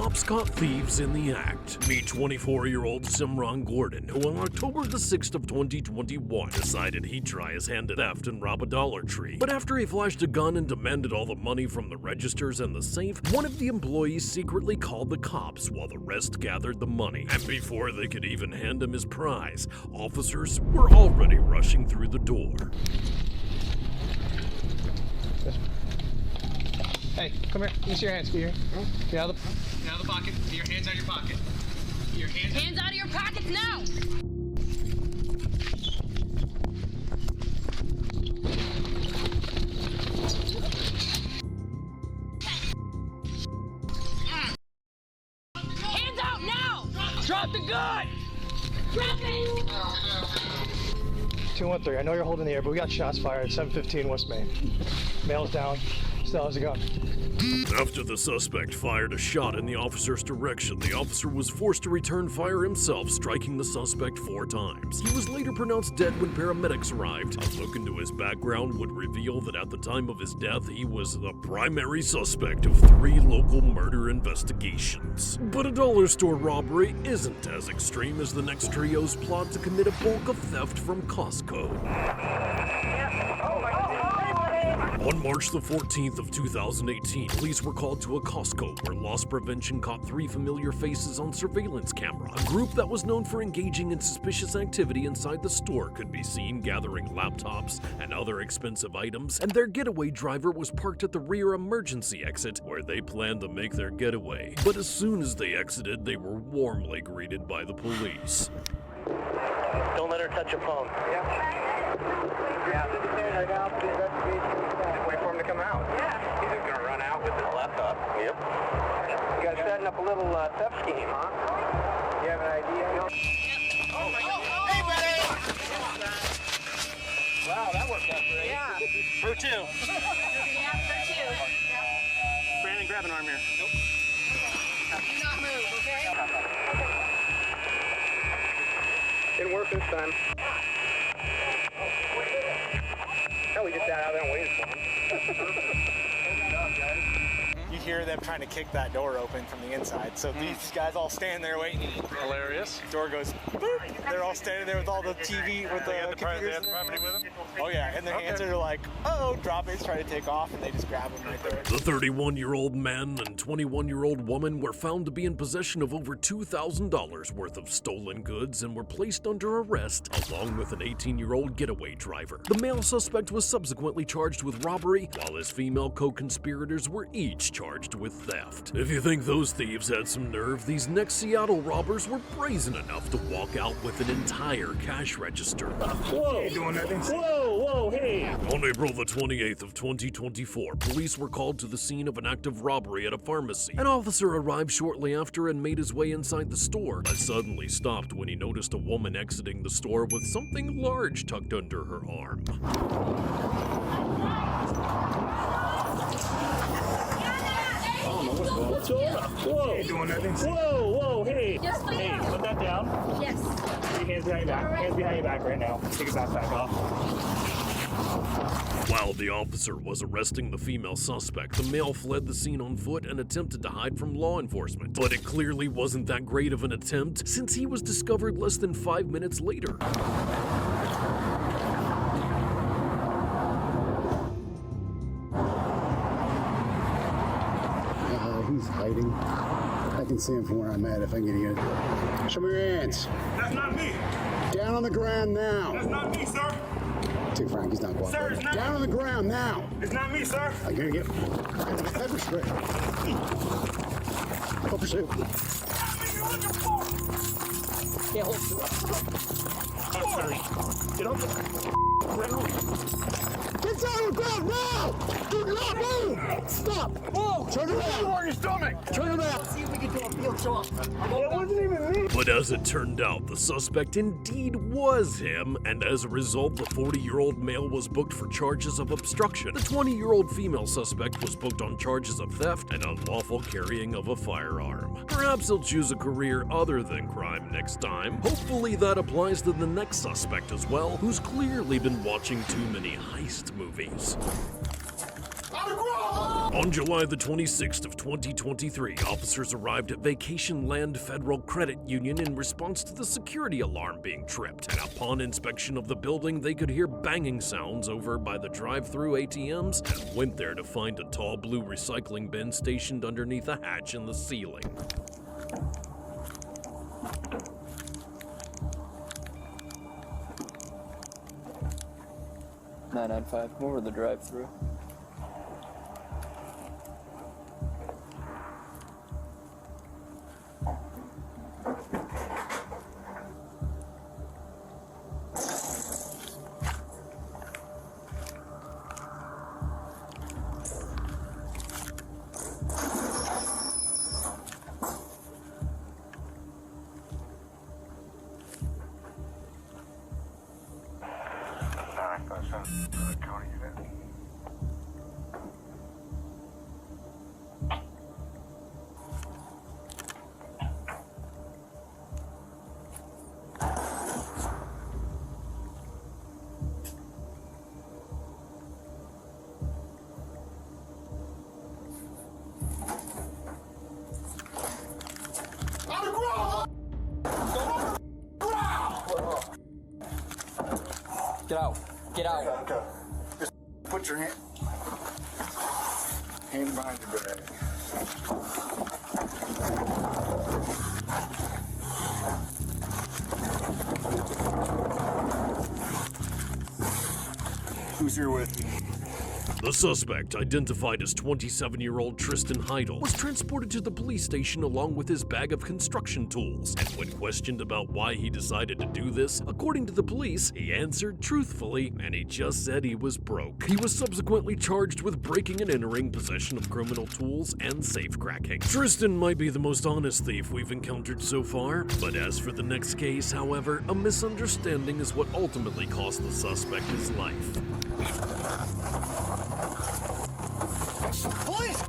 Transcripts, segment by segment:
cops caught thieves in the act. Meet 24-year-old Simran Gordon, who on October the 6th of 2021 decided he'd try his hand at theft and rob a Dollar Tree. But after he flashed a gun and demanded all the money from the registers and the safe, one of the employees secretly called the cops while the rest gathered the money. And before they could even hand him his prize, officers were already rushing through the door. Hey, come here. Give me your hands. Get out of the pocket. Get your hands out of your pocket. Get your hands out of your pockets now! Hands out now! Drop the gun! Drop it! 213. I know you're holding the air, but we got shots fired at 715 West Main. Male's down. Still has a gun. After the suspect fired a shot in the officer's direction, the officer was forced to return fire himself, striking the suspect 4 times. He was later pronounced dead when paramedics arrived. A look into his background would reveal that at the time of his death, he was the primary suspect of 3 local murder investigations. But a dollar store robbery isn't as extreme as the next trio's plot to commit a bulk of theft from Costco. On March the 14th of 2018, police were called to a Costco where loss prevention caught 3 familiar faces on surveillance camera. A group that was known for engaging in suspicious activity inside the store could be seen gathering laptops and other expensive items, and their getaway driver was parked at the rear emergency exit where they planned to make their getaway. But as soon as they exited, they were warmly greeted by the police. Don't let her touch your phone. Wait for him to come out. Yeah. He's just gonna run out with his laptop. Yep. You guys setting up a little theft scheme, huh? You have an idea? No? Oh my God. Hey, buddy! Wow, that worked out great. Yeah. For 2. Yeah, for 2. Brandon, grab an arm here. Nope. Do not move, okay? Didn't work this time. Hell, we just sat out there and waited for him. You hear them trying to kick that door open from the inside. So these guys all stand there waiting. Hilarious. Door goes boop. They're all standing there with all the TV, with the computers. the property with them? Oh yeah, and their hands are like, oh, drop it, trying to take off, and they just grab them right there. The 31-year-old man and 21-year-old woman were found to be in possession of over $2,000 worth of stolen goods and were placed under arrest, along with an 18-year-old getaway driver. The male suspect was subsequently charged with robbery, while his female co-conspirators were each charged with theft. If you think those thieves had some nerve, these next Seattle robbers were brazen enough to walk out with an entire cash register. Whoa! You doing nothing? Whoa, hey! On April the 28th of 2024, police were called to the scene of an active robbery at a pharmacy. An officer arrived shortly after and made his way inside the store, but suddenly stopped when he noticed a woman exiting the store with something large tucked under her arm. What's up? Whoa! You doing nothing? Whoa, hey! Yes, please. Hey, put that down. Yes. Put your hands behind your back. Hands behind your back right now. Take your backpack off. While the officer was arresting the female suspect, the male fled the scene on foot and attempted to hide from law enforcement. But it clearly wasn't that great of an attempt, since he was discovered less than 5 minutes later. He's hiding. I can see him from where I'm at if I can get here. Show me your hands. That's not me. Down on the ground now. That's not me, sir. Take Frank, he's not Sir, cooperating. it's not Down on the ground now. It's not me, sir. I'm gonna get pepper spray. Go pursuit. Yeah, hold it. Oh, sorry. Get off the ground. Get down on the ground now! Do not move! Stop! Whoa! Turn around! On your stomach. Turn around! See if we can do a field shot. It wasn't even me. But as it turned out, the suspect indeed was him, and as a result, the 40-year-old male was booked for charges of obstruction. The 20-year-old female suspect was booked on charges of theft and unlawful carrying of a firearm. Perhaps he'll choose a career other than crime next time. Hopefully that applies to the next suspect as well, who's clearly been watching too many heist movies. On July the 26th of 2023, officers arrived at Vacation Land Federal Credit Union in response to the security alarm being tripped. And upon inspection of the building, they could hear banging sounds over by the drive-through ATMs and went there to find a tall blue recycling bin stationed underneath a hatch in the ceiling. 995, come over to the drive-through. County unit. Get out. Get out. Okay. Just put your hand behind your bag. Who's here with you? The suspect, identified as 27-year-old Tristan Heidel, was transported to the police station along with his bag of construction tools. And when questioned about why he decided to do this, according to the police, he answered truthfully, and he just said he was broke. He was subsequently charged with breaking and entering, possession of criminal tools, and safe cracking. Tristan might be the most honest thief we've encountered so far, but as for the next case, however, a misunderstanding is what ultimately cost the suspect his life. Police!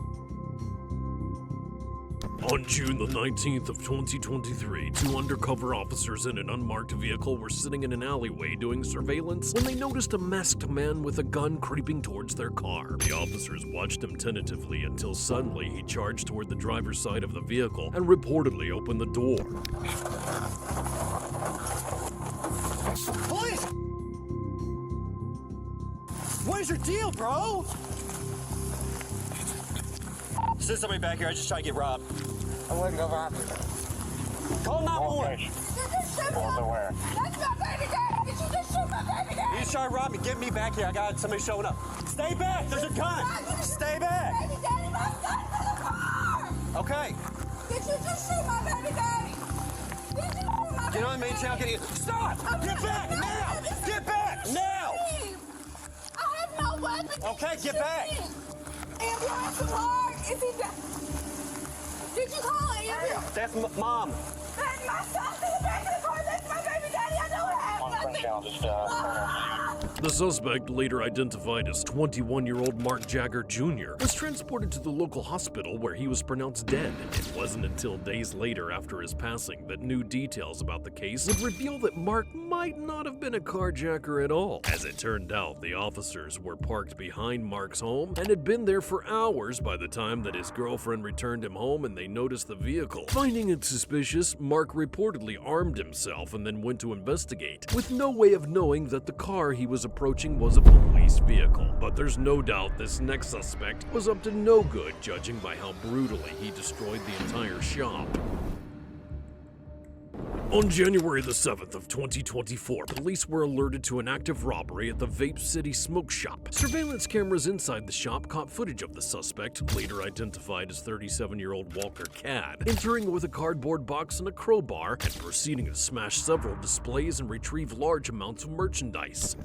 On June the 19th of 2023, two undercover officers in an unmarked vehicle were sitting in an alleyway doing surveillance when they noticed a masked man with a gun creeping towards their car. The officers watched him tentatively until suddenly he charged toward the driver's side of the vehicle and reportedly opened the door. Police! What is your deal, bro? There's somebody back here. I just tried to get robbed. I wouldn't go rob you. Call 911. You just shoot my... That's my baby daddy! Did you just shoot my baby daddy? You just tried to rob me. Get me back here. I got somebody showing up. Stay back. There's a gun. Stay back. Baby daddy, my son's in the car! Okay. Did you just shoot my baby daddy? Did you shoot my Get on the main channel. Stop. Get back now. Get back now. I have no weapon. Okay, get back. Ambulance car. Is he dead? Did you call an ambulance? That's Mom. And my son's in the back of the car. That's my baby daddy. I don't have nothing. The suspect, later identified as 21-year-old Mark Jagger Jr., was transported to the local hospital where he was pronounced dead. It wasn't until days later after his passing that new details about the case would reveal that Mark might not have been a carjacker at all. As it turned out, the officers were parked behind Mark's home and had been there for hours by the time that his girlfriend returned him home and they noticed the vehicle. Finding it suspicious, Mark reportedly armed himself and then went to investigate, with no way of knowing that the car he was approaching was a police vehicle. But there's no doubt this next suspect was up to no good, judging by how brutally he destroyed the entire shop. On January the 7th of 2024, police were alerted to an active robbery at the Vape City Smoke Shop. Surveillance cameras inside the shop caught footage of the suspect, later identified as 37-year-old Walker Cadd, entering with a cardboard box and a crowbar and proceeding to smash several displays and retrieve large amounts of merchandise.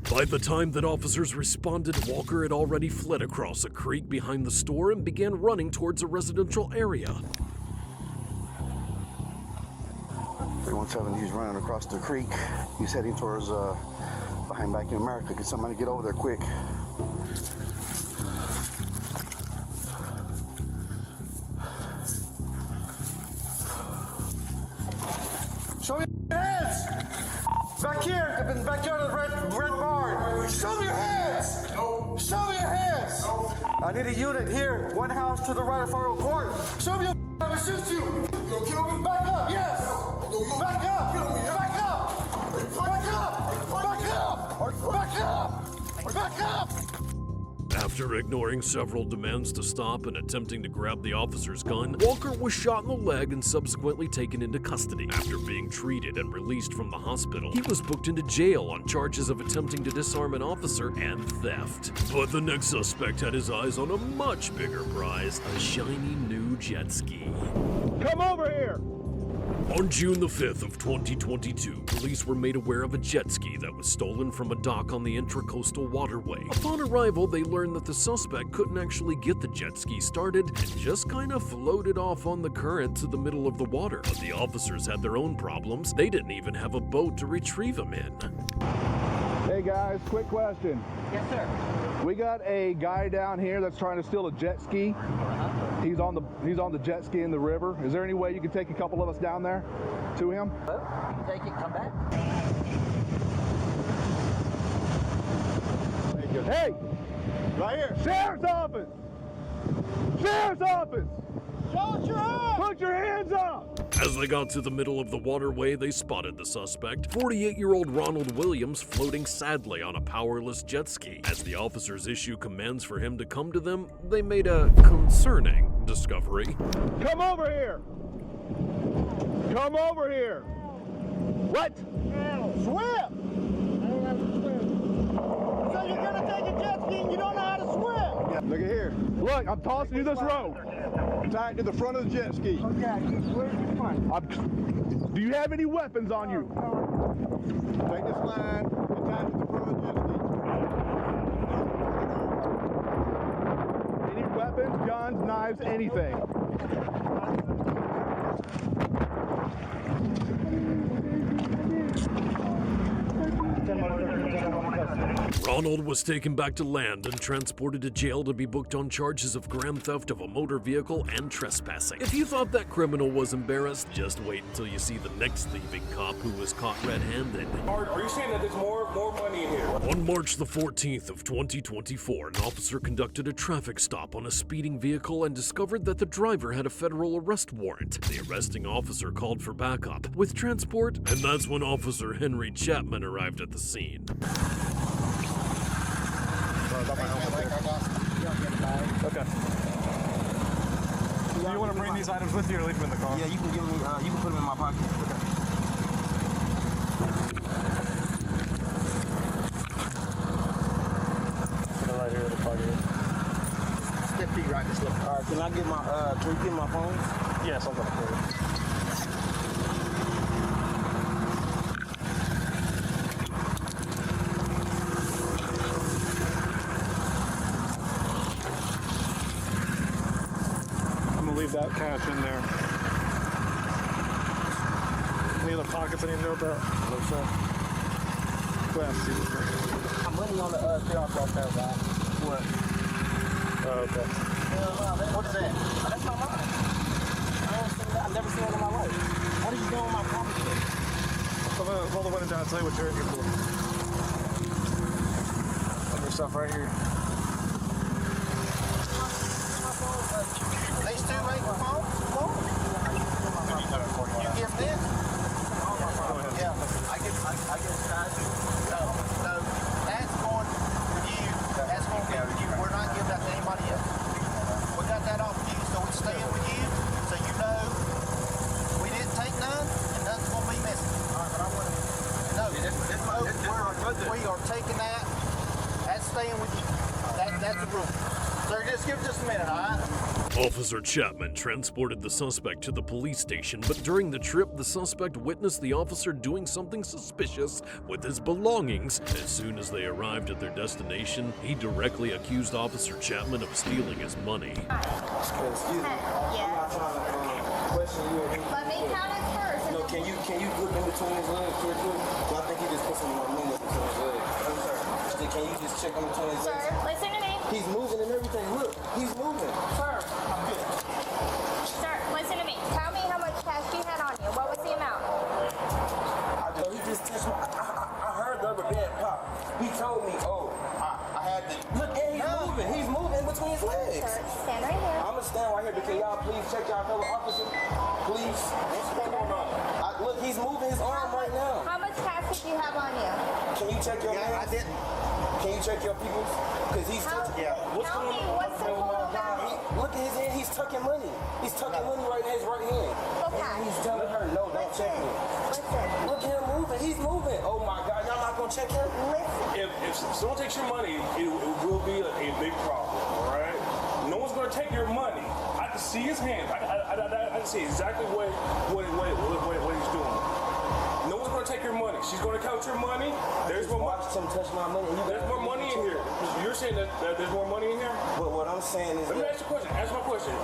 By the time that officers responded, Walker had already fled across a creek behind the store and began running towards a residential area. 317, he's running across the creek. He's heading towards behind Back in America. Can somebody get over there quick? Show me your hands! Back here, in the backyard of the red barn. Show me your hands! No. Show me your hands! No. I need a unit here, one house to the right of Federal Court. Show me your I'm gonna shoot you! You gonna kill me? Back up! Yes! Back up! Back up! Back up! Back up! Back up! Back up! After ignoring several demands to stop and attempting to grab the officer's gun, Walker was shot in the leg and subsequently taken into custody. After being treated and released from the hospital, he was booked into jail on charges of attempting to disarm an officer and theft. But the next suspect had his eyes on a much bigger prize, a shiny new jet ski. Come over here! On June the 5th of 2022, police were made aware of a jet ski that was stolen from a dock on the Intracoastal Waterway. Upon arrival, they learned that the suspect couldn't actually get the jet ski started and just kind of floated off on the current to the middle of the water. But the officers had their own problems. They didn't even have a boat to retrieve him in. Hey guys, quick question. Yes, sir. We got a guy down here that's trying to steal a jet ski. He's on the jet ski in the river. Is there any way you can take a couple of us down there to him? Well, you can take it, come back. Hey! Right here. Sheriff's office! Sheriff's office! Show us your hands! Put your hands up! As they got to the middle of the waterway, they spotted the suspect, 48-year-old Ronald Williams, floating sadly on a powerless jet ski. As the officers issue commands for him to come to them, they made a concerning discovery. Come over here! Come over here! What? Swim! So you're gonna take a jet ski and you don't know how to swim? Look at here. Look, I'm tossing you this rope. Tie it to the front of the jet ski. Okay, where's the front? Do you have any weapons on you? Take this line and tie it to the front of the jet ski. Any weapons, guns, knives, anything. Ronald was taken back to land and transported to jail to be booked on charges of grand theft of a motor vehicle and trespassing. If you thought that criminal was embarrassed, just wait until you see the next thieving cop who was caught red-handed. Are you saying that there's more money in here? On March the 14th of 2024, an officer conducted a traffic stop on a speeding vehicle and discovered that the driver had a federal arrest warrant. The arresting officer called for backup with transport, and that's when Officer Henry Chapman arrived at the scene. Okay. Do you want to bring these items with you or leave them in the car? Yeah, you can give me. You can put them in my pocket. Okay. Put it right here in the pocket. Step feet right this left. All right. Can I get my? Can you get my phone? Yes, I'm gonna put it. Leave that cash in there. Any other pockets I need to know about? No, sir. I'm money on the car off there, guy. What? Oh, okay. What is that? Oh, that's not mine. I've never seen that in my life. What are you doing with my property? Hold the window down and tell you what you're in here for. Put your stuff right here. These two make the phone? You give this? Yeah, I get no, that's going for you. That's going to go to you. We're not giving that to anybody else. We got that off you, so it's staying with you, so you know we didn't take none, and nothing's going to be missing. All right, but I want to. No, we are taking that. That's staying with you. That's the rule. Sir, just give it just a minute, all right? Officer Chapman transported the suspect to the police station, but during the trip, the suspect witnessed the officer doing something suspicious with his belongings. As soon as they arrived at their destination, he directly accused Officer Chapman of stealing his money. Yes. Let me count it first, and then can you look in between his legs real quick? Well, I think he just put some money in between his legs. I'm sorry. Can you just check in between his legs? Sir, listen to me. He's moving and everything. Look, he's moving. Sir, I'm good. Sir, listen to me. Tell me how much cash you had on you. What was the amount? He just touched my. I heard the rubber band pop. He told me, oh, I had to. Look, and he's moving. He's moving in between his legs. Sir, stand right here. I'm gonna stand right here, but can y'all please check y'all fellow officer? Please. What's going on? Look, he's moving his arm right now. How much cash did you have on you? Can you check your hands? I didn't. Can you check your people's? Because he's touching. Yeah. Tell me what's the total amount? Look at his hand. He's tucking money. He's tucking money right in his right hand. Okay. And he's telling her, no, don't check me. Listen. Look at him moving. He's moving. Oh my God. Y'all not gonna check him? Listen. If someone takes your money, it will be a big problem, all right? No one's going to take your money. I can see his hand. I can see exactly what he's doing. No one's going to take your money. She's going to count your money. There's more money. Watch him touch my money. There's more money in here. You're saying that there's more money in here? But what I'm saying is Let me ask you a question. Answer my question.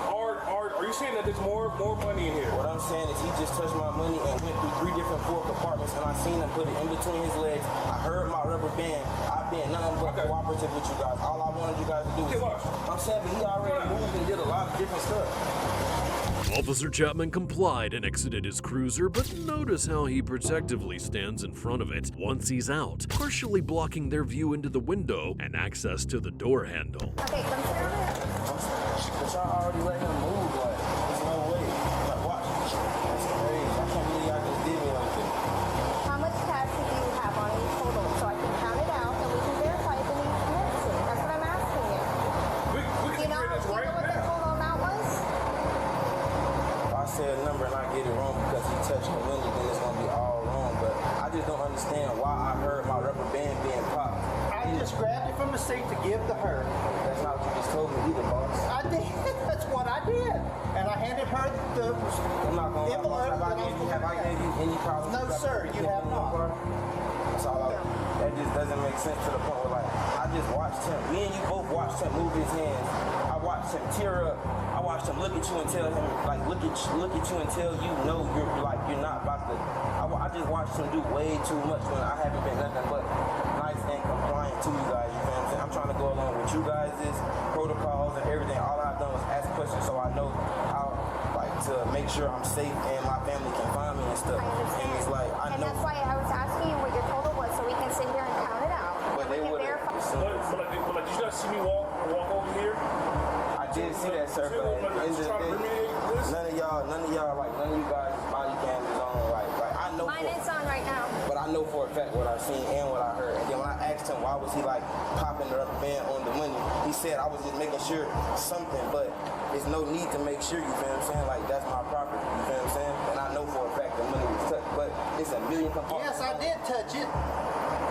Are you saying that there's more money in here? what I'm saying is he just touched my money and went through 3 different floor compartments, and I seen him put it in between his legs. I heard my rubber band. I've been nothing but cooperative with you guys. All I wanted you guys to do is I'm saying, but he already moved and did a lot of different stuff. Officer Chapman complied and exited his cruiser, but notice how he protectively stands in front of it once he's out, partially blocking their view into the window and access to the door handle. Okay, come sit over here. But y'all already let him move, like, there's no way. Like, watch. That's crazy. I can't believe y'all just did me like that. How much cash did you have on you total so I can count it out and we can verify if it needs medicine? That's what I'm asking you. We Do you know what the total amount was? If I say a number and I get it wrong because he touched the money, then it's gonna be all wrong. But I just don't understand why I heard my rubber band being popped. I just grabbed it from the seat to give to her. That's not what you just told me either, boss. I did. That's what I did. And I handed her the I'm not gonna envelope. have I gave you any problems? No, sir, you have not. That's all that just doesn't make sense to the point where, like, I just watched him. Me and you both watched him move his hands. I watched him tear up. I watched him look at you and tell him, like, look at you and tell you, no, you're not about to. I just watched him do way too much when I haven't been nothing but nice and compliant to you guys. You feel what I'm saying? I'm trying to go along with you guys' protocols and everything. All I've done was ask questions so I know how, like, to make sure I'm safe and my family can find me and stuff. I understand. And it's like, I and know. that's why I was asking you what your total was so we can sit here and count it out. But they we can would've- verify. But did you not see me walk over here? I did see that, sir, but at the end of the day, none of you guys' body cam is on. Like I know. Mine is on right now. But I know for a fact what I've seen and what I heard. And then when I asked him why was he like popping the rubber band on the money, he said I was just making sure something, but there's no need to make sure, you feel what I'm saying? Like, that's my property, you feel what I'm saying? And I know for a fact the money was touched, but it's a million compartments. Yes, I did touch it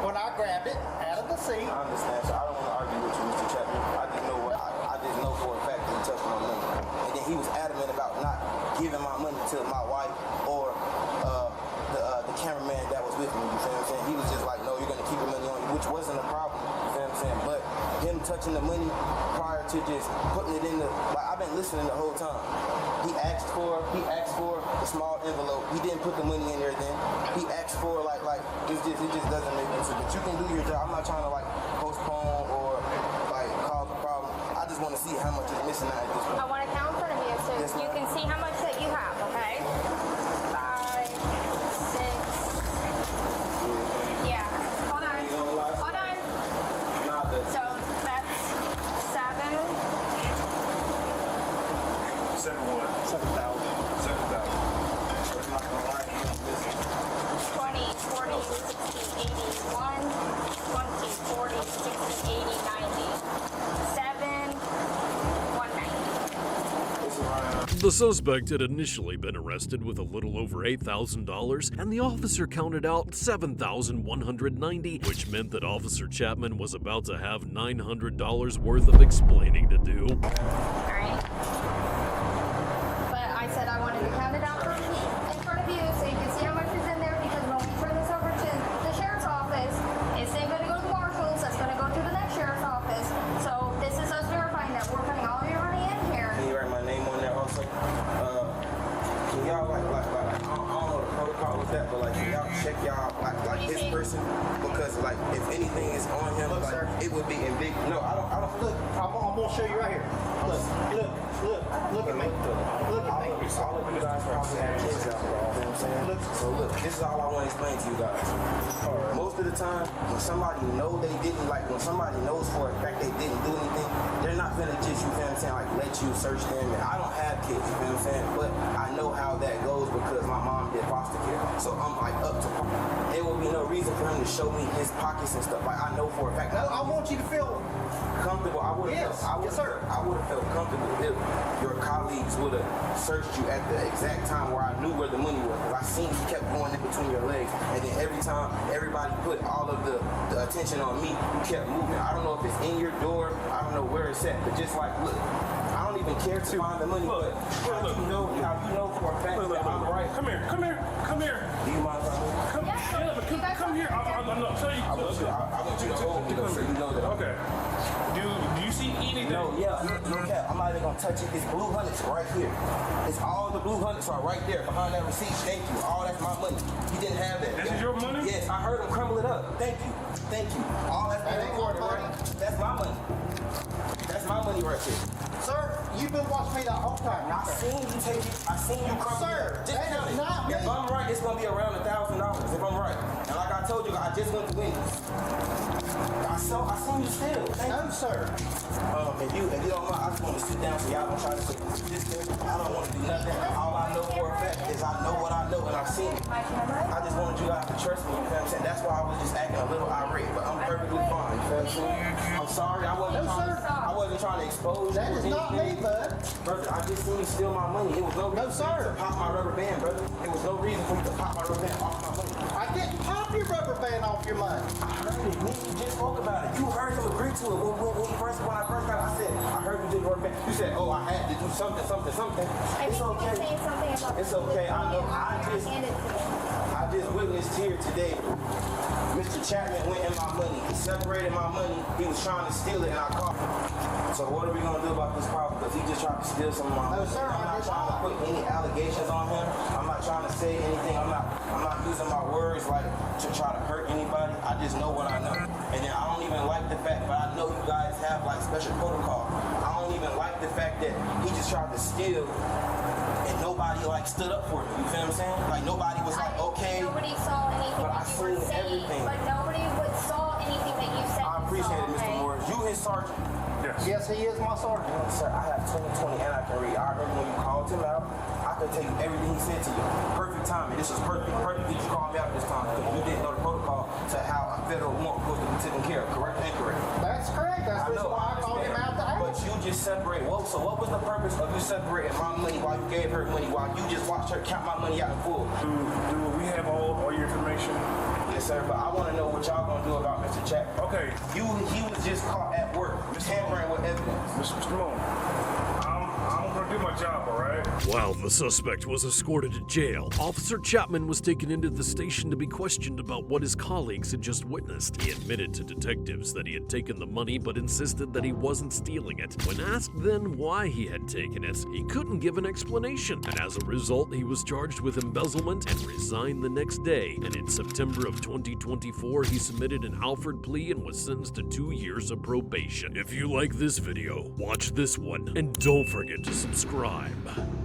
when I grabbed it out of the seat. I understand, so I don't want to argue with you, Mr. Chapman. I just know for a fact that he touched my money. And then he was adamant about not giving my money to my wife or the cameraman that was with me, you feel what I'm saying? He was just like, no, you're going to keep your money on you, which wasn't a problem, you feel what I'm saying? But him touching the money prior to just putting it in the, like, I've been listening the whole time. He asked for a small envelope. He didn't put the money in there then. He asked for like it just doesn't make sense. But you can do your job. I'm not trying to like postpone or like cause a problem. I just want to see how much is missing out at this point. I want to count in front of you so Yes, you ma'am. can see how much that you have, okay? 5, 6. Yeah. Hold on. Hold on. So that's 7. 20, 40, 60, 80, 1, 20, 40, 60, 80, 90. 7, 190. The suspect had initially been arrested with a little over $8,000, and the officer counted out $7,190, which meant that Officer Chapman was about to have $900 worth of explaining to do. Alright. But I said I wanted to count it out in front of you so you can see how much is in there, because when we turn this over to the sheriff's office, it's ain't going to go to the marshals, that's going to go to the next sheriff's office. So this is us verifying that we're putting all of your money in here. Can you write my name on there also? Can y'all like I don't know the protocol if anything is on him, Look, like, sir. it would be in big. No, I don't. Look, I'm gonna show you right here. Look at me. Look at me. All of you guys probably have kids out there. You know what I'm saying? So look, this is all I want to explain to you guys. Most of the time, when somebody know they didn't, like when somebody knows for a fact they didn't do anything, they're not gonna just, you feel what I'm saying, like let you search them. And I don't have kids, you feel what I'm saying? But I know how that goes because my mom did foster care. So I'm like up to par. There will be no reason for him to show me his pockets and stuff. Like I know for a fact. No, I want you to feel Comfortable. I would have felt comfortable if your colleagues would have searched you at the exact time where I knew where the money was. Because I seen you kept going in between your legs, and then every time everybody put all of the attention on me, you kept moving. I don't know if it's in your door. I don't know where it's at, but just like look. I don't even care to find the money, but how you know for a fact that I'm right. Come here. Do you mind if I move? Come here. I'm not telling you. I want you to hold me though, so you know that. Okay. Do you see anything? No, yeah. No cap. I'm not even gonna touch it. It's blue hundreds right here. It's all the blue hundreds are right there behind that receipt. Thank you. All that's my money. He didn't have that. This is your money? Yes, I heard him crumble it up. Thank you. All that's been recorded, right? That's my money. That's my money right there. Sir, you've been watching me the whole time. I seen you take it. I seen you crumble it. Sir, Just that count is it. not me. If I'm right, it's gonna be around $1,000. If I'm right, and like I told you, I just went to Wendy's. I seen you still. No, sir. If you don't mind, I just want to sit down so y'all don't try to sit this. I don't want to do nothing. All I know for a fact is I know what I know and I've seen it. I just wanted you guys to trust me, you know what I'm saying? That's why I was just acting a little irate, but I'm perfectly fine, you feel what I'm saying? I'm sorry, I wasn't trying to expose you. That is not me, bud. Brother, I just seen you steal my money. It was no reason for you to pop my rubber band, brother. It was no reason for you to pop my rubber band off my money. I didn't pop your rubber band off your money. I heard it, nigga. You just spoke about it. You heard him agree to it. When I first got it, I said, I heard you did rubber band. You said, oh, I had to do something. It's okay. It's okay. I know. I just witnessed here today. Mr. Chapman went in my money. He separated my money. He was trying to steal it, and I caught him. So what are we gonna do about this problem? Because he just tried to steal some of my money. No, sir. I'm not trying to put any allegations on him. I'm not trying to say anything. I'm not using my words like to try to hurt anybody. I just know what I know. And then I don't even like the fact, but I know you guys have like special protocol. I don't even like the fact that he just tried to steal and nobody like stood up for him. You feel what I'm saying? Like nobody was like, okay. Nobody saw anything But that I you were seen saying, everything. but nobody saw anything that you said. I appreciate it, Mr. Okay? Morris. You his sergeant. Yes, he is my sergeant. Sir, I have 20/20 and I can read. I remember when you called him out, I could tell you everything he said to you. Perfect timing. This was perfect. Perfect that you called me out this time because you didn't know the protocol to how a federal warrant was supposed to be taken care of. Correct and incorrect? That's correct. That's the reason why I called him out to ask. But you just separate. Well, so what was the purpose of you separating my money while you gave her money while you just watched her count my money out in full? Do we have all your information? Yes, sir, but I want to know what y'all gonna do about Mr. Chapman. Okay. He was just caught at work, tampering with evidence. Mr. Malone, I'm gonna do my job, all right? While the suspect was escorted to jail, Officer Chapman was taken into the station to be questioned about what his colleagues had just witnessed. He admitted to detectives that he had taken the money but insisted that he wasn't stealing it. When asked then why he had taken it, he couldn't give an explanation, and as a result, he was charged with embezzlement and resigned the next day. And in September of 2024, he submitted an Alford plea and was sentenced to 2 years of probation. If you like this video, watch this one, and don't forget to subscribe.